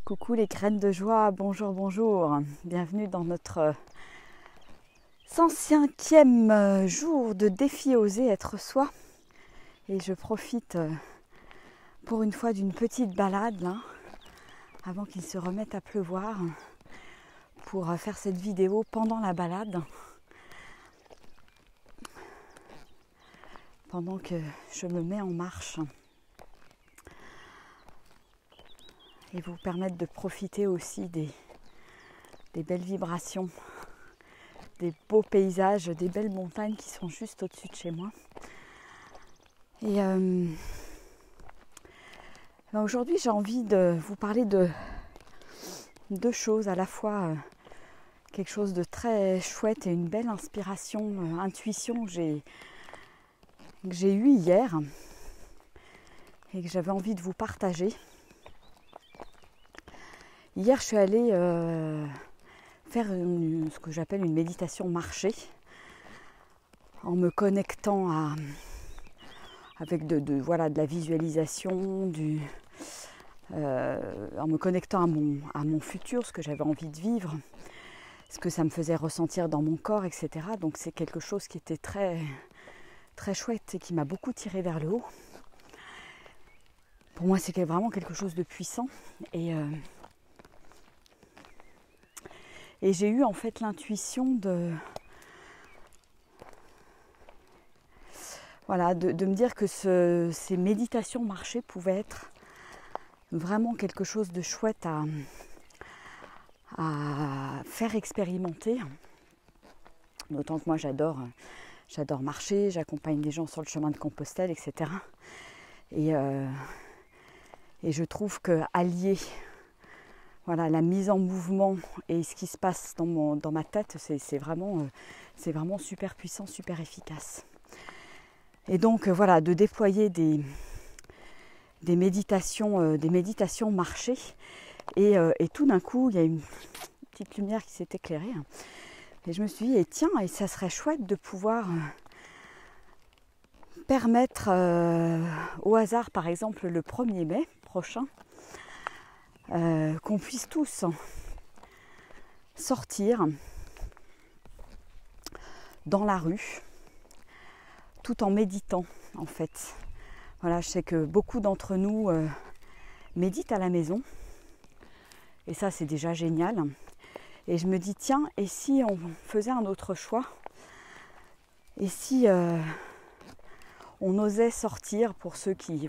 Coucou les graines de joie, bonjour, bonjour. Bienvenue dans notre 105e jour de défi oser être soi. Et je profite pour une fois d'une petite balade là, avant qu'il se remette à pleuvoir, pour faire cette vidéo pendant la balade. Pendant que je me mets en marche. Et vous permettre de profiter aussi des belles vibrations, des beaux paysages, des belles montagnes qui sont juste au-dessus de chez moi. Et aujourd'hui, j'ai envie de vous parler de deux choses, à la fois quelque chose de très chouette et une belle inspiration, intuition que j'ai eue hier et que j'avais envie de vous partager. Hier, je suis allée faire ce que j'appelle une méditation marché, en me connectant avec de la visualisation, en me connectant à mon futur, ce que j'avais envie de vivre, ce que ça me faisait ressentir dans mon corps, etc. Donc c'est quelque chose qui était très, très chouette et qui m'a beaucoup tirée vers le haut. Pour moi, c'est vraiment quelque chose de puissant. Et j'ai eu en fait l'intuition de me dire que ces méditations marchées pouvaient être vraiment quelque chose de chouette à faire expérimenter. D'autant que moi j'adore marcher, j'accompagne des gens sur le chemin de Compostelle, etc. Et je trouve que allier la mise en mouvement et ce qui se passe dans ma tête, c'est vraiment super puissant, super efficace. Et donc de déployer des méditations marchées et tout d'un coup, il y a une petite lumière qui s'est éclairée. Et je me suis dit, et ça serait chouette de pouvoir permettre au hasard, par exemple, le 1er mai prochain, qu'on puisse tous sortir dans la rue tout en méditant en fait. Voilà, je sais que beaucoup d'entre nous méditent à la maison et ça c'est déjà génial. Et je me dis et si on faisait un autre choix? Et si on osait sortir, pour ceux qui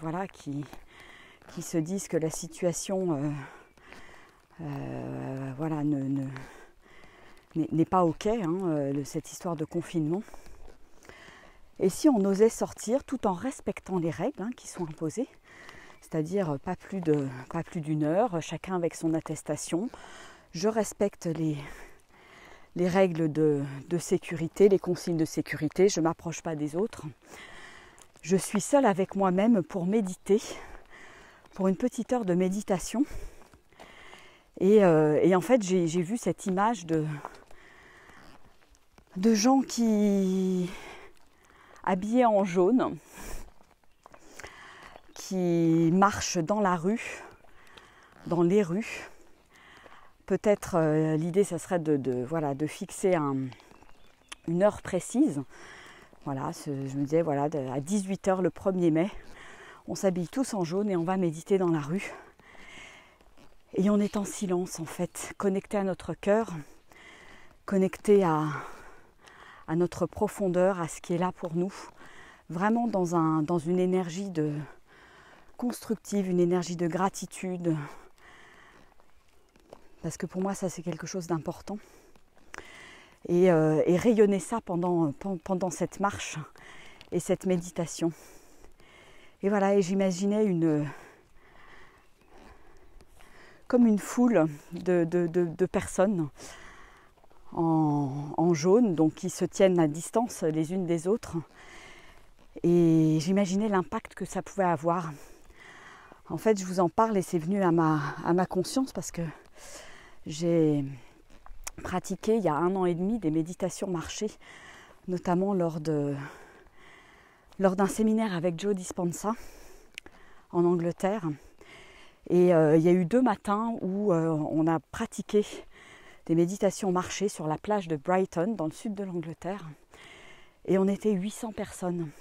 se disent que la situation n'est pas ok, cette histoire de confinement. Et si on osait sortir tout en respectant les règles qui sont imposées, c'est-à-dire pas plus d'une heure, chacun avec son attestation. Je respecte les règles de sécurité, les consignes de sécurité, je ne m'approche pas des autres. Je suis seule avec moi-même pour méditer, pour une petite heure de méditation. Et en fait, j'ai vu cette image de gens qui, habillés en jaune, qui marchent dans la rue, dans les rues. Peut-être l'idée, ça serait de fixer une heure précise. Voilà, je me disais, à 18h le 1er mai, on s'habille tous en jaune et on va méditer dans la rue. Et on est en silence en fait, connecté à notre cœur, connecté à notre profondeur, à ce qui est là pour nous. Vraiment dans une énergie constructive, une énergie de gratitude. Parce que pour moi, ça c'est quelque chose d'important. Et rayonner ça pendant cette marche et cette méditation. Et voilà, et j'imaginais comme une foule de personnes en jaune, donc qui se tiennent à distance les unes des autres. Et j'imaginais l'impact que ça pouvait avoir. En fait, je vous en parle et c'est venu à ma conscience parce que j'ai pratiqué il y a 1 an et demi des méditations marchées, notamment lors d'un séminaire avec Joe Dispenza en Angleterre. Et il y a eu 2 matins où on a pratiqué des méditations marchées sur la plage de Brighton, dans le sud de l'Angleterre. Et on était 800 personnes.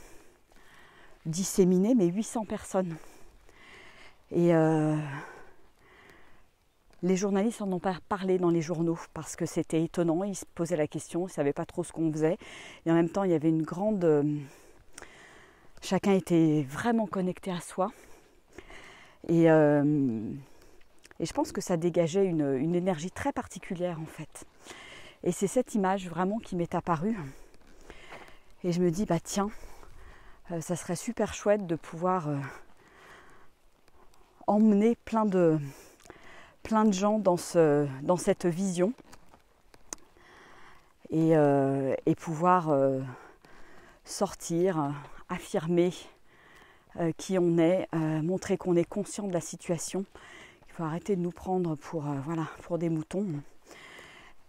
Disséminées, mais 800 personnes. Et les journalistes en ont pas parlé dans les journaux parce que c'était étonnant. Ils se posaient la question, ils ne savaient pas trop ce qu'on faisait. Et en même temps, il y avait une grande... chacun était vraiment connecté à soi. Et je pense que ça dégageait une énergie très particulière en fait. Et c'est cette image vraiment qui m'est apparue. Et je me dis, bah tiens, ça serait super chouette de pouvoir emmener plein de gens dans cette vision et pouvoir sortir, affirmer qui on est, montrer qu'on est conscient de la situation. Il faut arrêter de nous prendre pour des moutons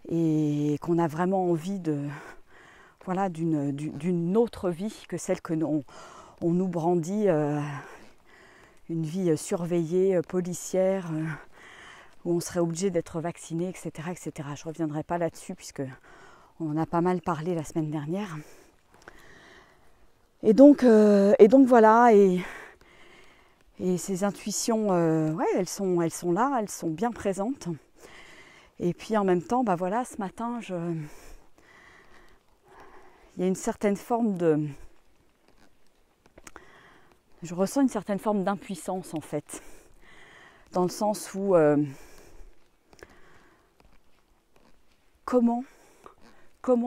et qu'on a vraiment envie d'une autre vie que celle que on nous brandit, une vie surveillée, policière, où on serait obligé d'être vacciné, etc., etc. Je ne reviendrai pas là-dessus puisque on en a pas mal parlé la semaine dernière. Et donc voilà, et ces intuitions, elles sont là, elles sont bien présentes. Et puis en même temps, ce matin, il y a une certaine forme je ressens une certaine forme d'impuissance en fait, dans le sens où comment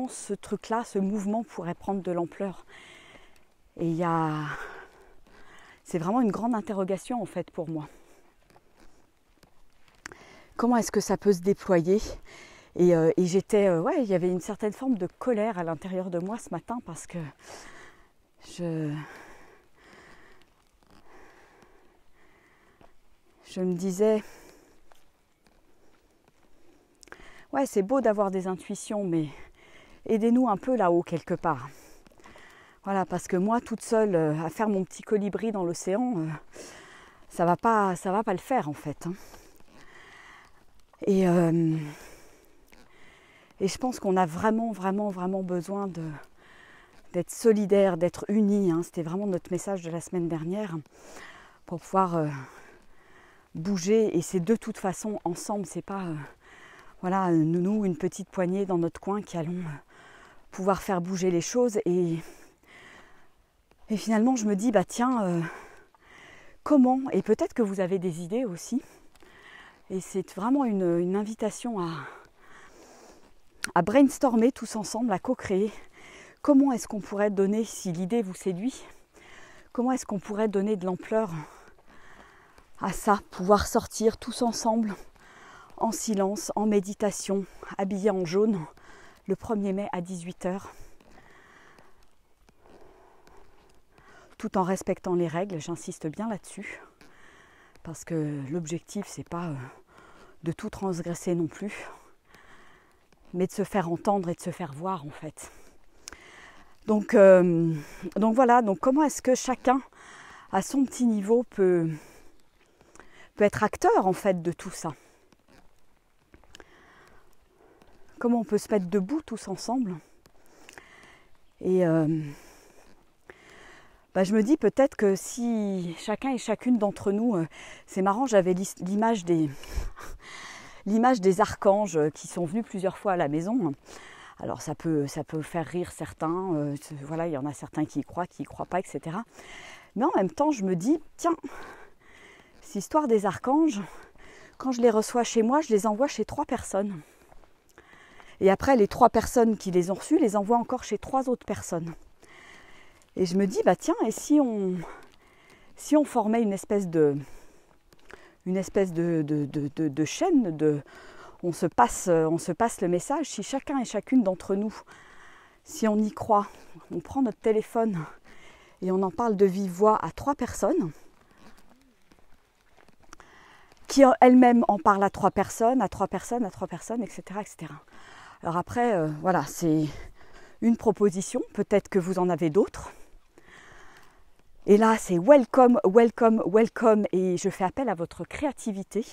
ce truc-là, ce mouvement pourrait prendre de l'ampleur. Et c'est vraiment une grande interrogation en fait pour moi. Comment est-ce que ça peut se déployer ? Et j'étais, il y avait une certaine forme de colère à l'intérieur de moi ce matin parce que je me disais, ouais, c'est beau d'avoir des intuitions, mais aidez-nous un peu là-haut quelque part. Voilà, parce que moi, toute seule, à faire mon petit colibri dans l'océan, ça va pas le faire en fait. Hein. Et je pense qu'on a vraiment, vraiment, vraiment besoin d'être solidaires, d'être unis. Hein. C'était vraiment notre message de la semaine dernière pour pouvoir bouger. Et c'est de toute façon ensemble. C'est pas nous, une petite poignée dans notre coin qui allons pouvoir faire bouger les choses. Et finalement, je me dis, comment ? Et peut-être que vous avez des idées aussi. Et c'est vraiment une invitation à brainstormer tous ensemble, à co-créer. Comment est-ce qu'on pourrait donner, si l'idée vous séduit, comment est-ce qu'on pourrait donner de l'ampleur à ça, pouvoir sortir tous ensemble, en silence, en méditation, habillés en jaune, le 1er mai à 18h, tout en respectant les règles, j'insiste bien là-dessus, parce que l'objectif, c'est pas de tout transgresser non plus, mais de se faire entendre et de se faire voir en fait. Donc voilà, donc comment est-ce que chacun, à son petit niveau, peut être acteur en fait de tout ça ? Comment on peut se mettre debout tous ensemble ? Et je me dis peut-être que si chacun et chacune d'entre nous, c'est marrant, j'avais l'image des archanges qui sont venus plusieurs fois à la maison. Alors ça peut faire rire certains, il y en a certains qui y croient pas, etc. Mais en même temps, je me dis, tiens, cette histoire des archanges, quand je les reçois chez moi, je les envoie chez 3 personnes. Et après, les 3 personnes qui les ont reçus, les envoient encore chez 3 autres personnes. Et je me dis, et si on formait une espèce de chaîne, on se passe le message, si chacun et chacune d'entre nous, si on y croit, on prend notre téléphone et on en parle de vive voix à 3 personnes, qui elles-mêmes en parlent à 3 personnes, à 3 personnes, à 3 personnes, etc. etc. Alors après, c'est une proposition, peut-être que vous en avez d'autres. Et là, c'est welcome, welcome, welcome. Et je fais appel à votre créativité.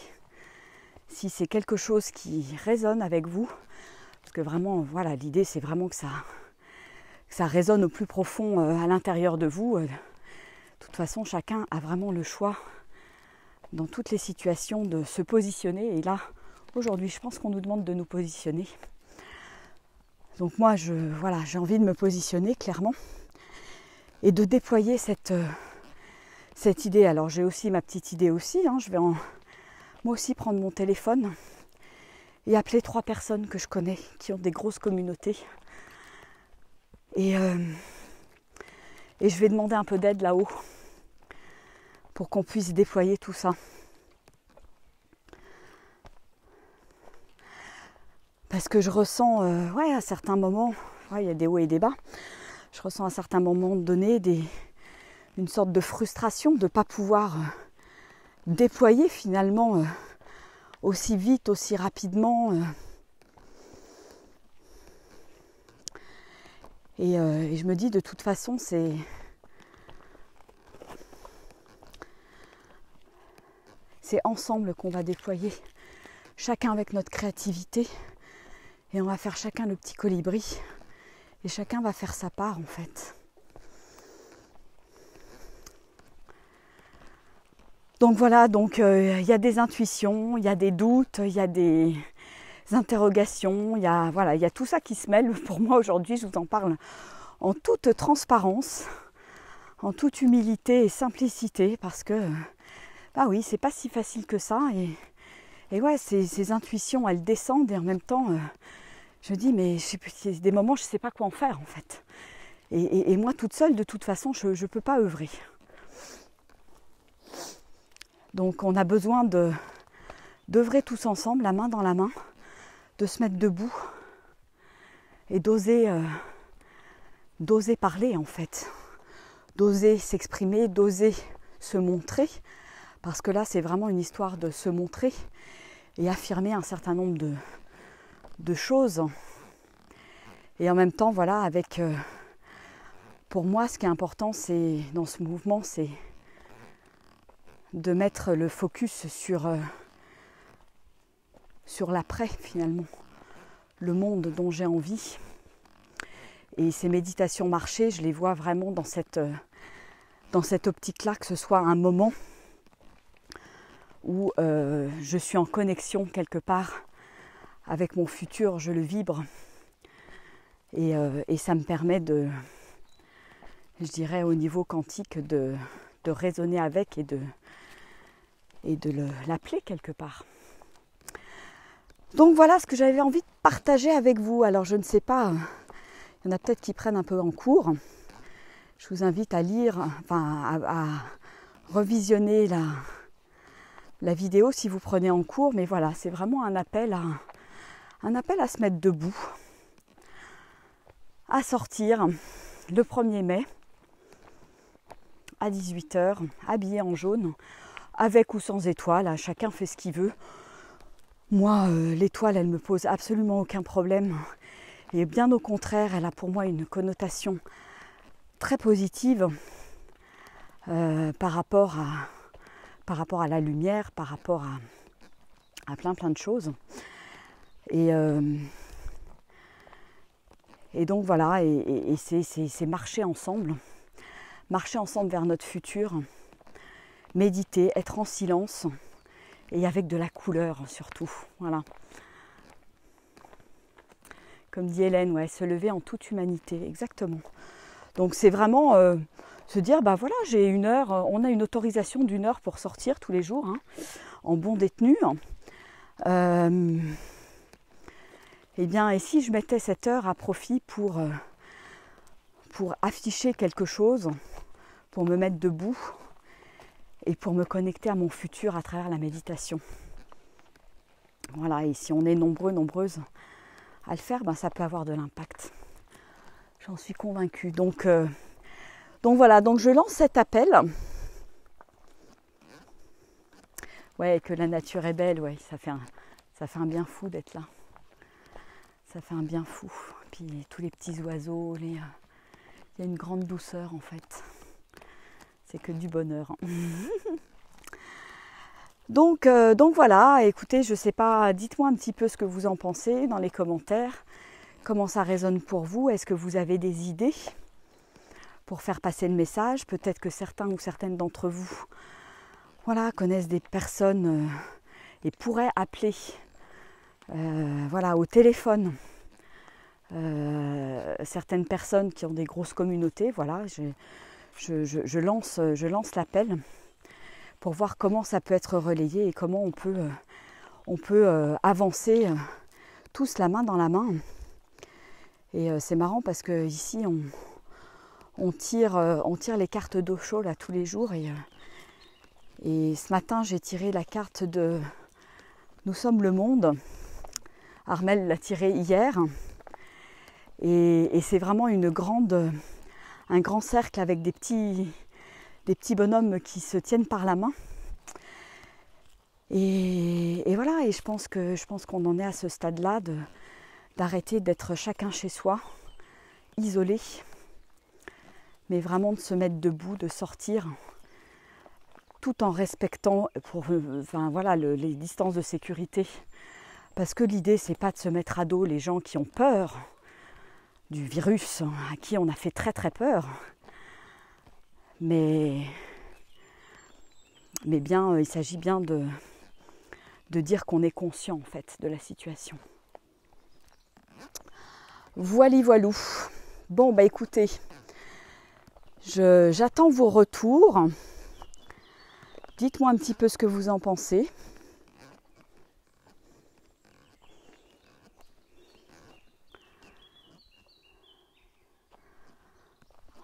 Si c'est quelque chose qui résonne avec vous, parce que vraiment, voilà, l'idée, c'est vraiment que ça résonne au plus profond à l'intérieur de vous. De toute façon, chacun a vraiment le choix dans toutes les situations de se positionner. Et là, aujourd'hui, je pense qu'on nous demande de nous positionner. Donc moi, j'ai envie de me positionner clairement et de déployer cette idée. Alors j'ai aussi ma petite idée aussi. Je vais moi aussi prendre mon téléphone et appeler 3 personnes que je connais qui ont des grosses communautés. Et je vais demander un peu d'aide là-haut pour qu'on puisse déployer tout ça. Parce que je ressens, à certains moments, il y a des hauts et des bas, je ressens à certains moments donnés une sorte de frustration de ne pas pouvoir déployer finalement aussi vite, aussi rapidement. Et je me dis de toute façon c'est ensemble qu'on va déployer, chacun avec notre créativité, et on va faire chacun le petit colibri et chacun va faire sa part en fait. Donc voilà, y a des intuitions, il y a des doutes, il y a des interrogations, il y a tout ça qui se mêle. Pour moi aujourd'hui, je vous en parle en toute transparence, en toute humilité et simplicité, parce que oui, c'est pas si facile que ça. Et ouais, ces intuitions, elles descendent et en même temps, je me dis, mais des moments, je sais pas quoi en faire en fait. Et moi, toute seule, de toute façon, je peux pas œuvrer. Donc on a besoin d'œuvrer tous ensemble, la main dans la main, de se mettre debout et d'oser parler en fait, d'oser s'exprimer, d'oser se montrer, parce que là c'est vraiment une histoire de se montrer et affirmer un certain nombre de choses. Et en même temps, voilà, avec pour moi ce qui est important, c'est dans ce mouvement, c'est de mettre le focus sur l'après finalement, le monde dont j'ai envie. Et ces méditations marchées, je les vois vraiment dans cette optique-là, que ce soit un moment où je suis en connexion quelque part avec mon futur, je le vibre. Et ça me permet je dirais au niveau quantique, de raisonner avec et de l'appeler quelque part. Donc voilà ce que j'avais envie de partager avec vous. Alors je ne sais pas, il y en a peut-être qui prennent un peu en cours. Je vous invite à lire, à revisionner la vidéo si vous prenez en cours. Mais voilà, c'est vraiment un appel à se mettre debout, à sortir le 1er mai à 18h, habillé en jaune, avec ou sans étoile, chacun fait ce qu'il veut. Moi, l'étoile, elle ne me pose absolument aucun problème. Et bien au contraire, elle a pour moi une connotation très positive par rapport à la lumière, par rapport à plein de choses. Et donc voilà, et c'est marcher ensemble vers notre futur, méditer, être en silence et avec de la couleur surtout. Voilà. Comme dit Hélène, ouais, se lever en toute humanité, exactement. Donc c'est vraiment se dire, voilà, j'ai 1 heure, on a une autorisation d'1 heure pour sortir tous les jours, en bon détenu. Et si je mettais cette heure à profit pour afficher quelque chose, pour me mettre debout et pour me connecter à mon futur à travers la méditation. Voilà, et si on est nombreux, nombreuses à le faire, ça peut avoir de l'impact. J'en suis convaincue. Donc voilà, donc je lance cet appel. Ouais, que la nature est belle, ouais, ça fait un bien fou d'être là. Ça fait un bien fou. Puis tous les petits oiseaux, il y a une grande douceur en fait. C'est que du bonheur. Donc voilà, écoutez, je ne sais pas, dites-moi un petit peu ce que vous en pensez dans les commentaires. Comment ça résonne pour vous? Est-ce que vous avez des idées pour faire passer le message? Peut-être que certains ou certaines d'entre vous connaissent des personnes et pourraient appeler au téléphone. Certaines personnes qui ont des grosses communautés, je lance l'appel pour voir comment ça peut être relayé et comment on peut avancer tous la main dans la main. Et c'est marrant parce que ici on tire les cartes d'Osho là tous les jours et ce matin j'ai tiré la carte de Nous sommes le monde. Armelle l'a tirée hier et c'est vraiment un grand cercle avec des petits bonhommes qui se tiennent par la main. Et voilà, et je pense qu'on en est à ce stade-là d'arrêter d'être chacun chez soi, isolé, mais vraiment de se mettre debout, de sortir, tout en respectant les distances de sécurité. Parce que l'idée, c'est pas de se mettre à dos les gens qui ont peur du virus, à qui on a fait très très peur, mais bien, il s'agit bien de dire qu'on est conscient en fait de la situation. Voilou. Bon écoutez, j'attends vos retours. Dites-moi un petit peu ce que vous en pensez.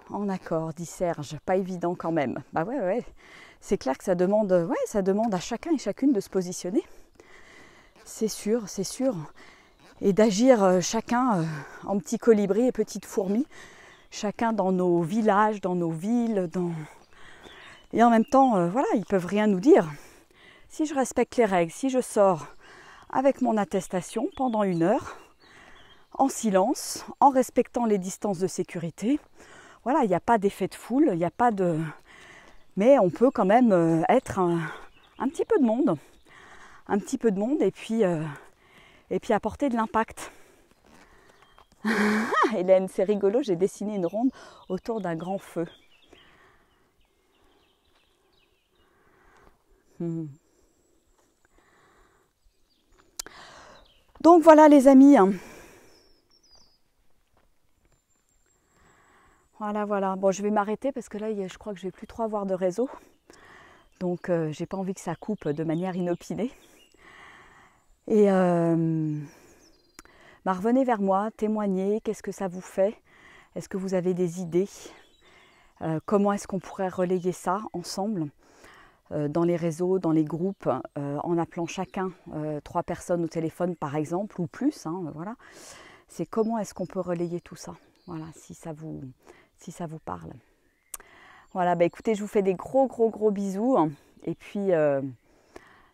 En accord, dit Serge, pas évident quand même. Bah ouais. C'est clair que ça demande à chacun et chacune de se positionner. C'est sûr. Et d'agir chacun en petits colibris et petites fourmis, chacun dans nos villages, dans nos villes, et en même temps, ils peuvent rien nous dire. Si je respecte les règles, si je sors avec mon attestation pendant 1 heure, en silence, en respectant les distances de sécurité, il n'y a pas d'effet de foule, il n'y a pas de... Mais on peut quand même être un petit peu de monde. Un petit peu de monde et puis apporter de l'impact. Hélène, c'est rigolo, j'ai dessiné une ronde autour d'un grand feu. Donc voilà les amis. Voilà. Bon, je vais m'arrêter parce que là, je crois que je vais plus trop avoir de réseau. Donc, j'ai pas envie que ça coupe de manière inopinée. Et revenez vers moi, témoignez, qu'est-ce que ça vous fait? Est-ce que vous avez des idées? Comment est-ce qu'on pourrait relayer ça ensemble dans les réseaux, dans les groupes, en appelant chacun 3 personnes au téléphone par exemple, ou plus, C'est comment est-ce qu'on peut relayer tout ça? Voilà, si ça vous parle. Voilà, écoutez, je vous fais des gros bisous. Et puis,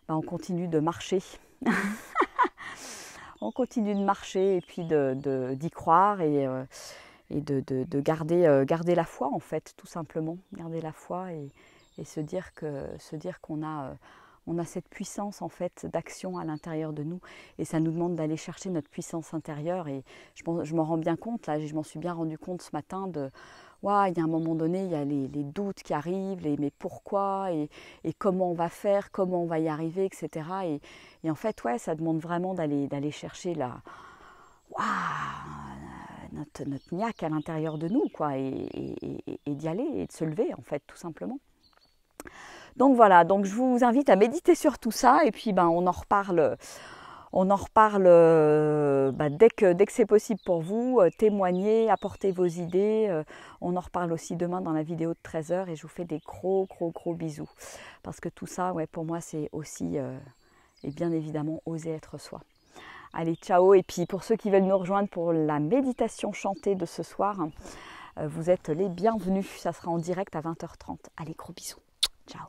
on continue de marcher. On continue de marcher et puis d'y croire et de garder la foi, en fait, tout simplement. Garder la foi et se dire qu'on a cette puissance, en fait, d'action à l'intérieur de nous. Et ça nous demande d'aller chercher notre puissance intérieure. Et je m'en rends bien compte, là, je m'en suis bien rendu compte ce matin il y a un moment donné, il y a les doutes qui arrivent, mais pourquoi et comment on va faire, comment on va y arriver, etc. Et en fait, ça demande vraiment d'aller chercher notre niaque à l'intérieur de nous, et d'y aller et de se lever, en fait, tout simplement. Donc voilà, je vous invite à méditer sur tout ça et puis on en reparle dès que c'est possible pour vous, témoignez, apportez vos idées. On en reparle aussi demain dans la vidéo de 13h et je vous fais des gros bisous. Parce que tout ça, pour moi, c'est aussi, et bien évidemment, oser être soi. Allez, ciao. Et puis pour ceux qui veulent nous rejoindre pour la méditation chantée de ce soir, vous êtes les bienvenus. Ça sera en direct à 20h30. Allez, gros bisous. Ciao.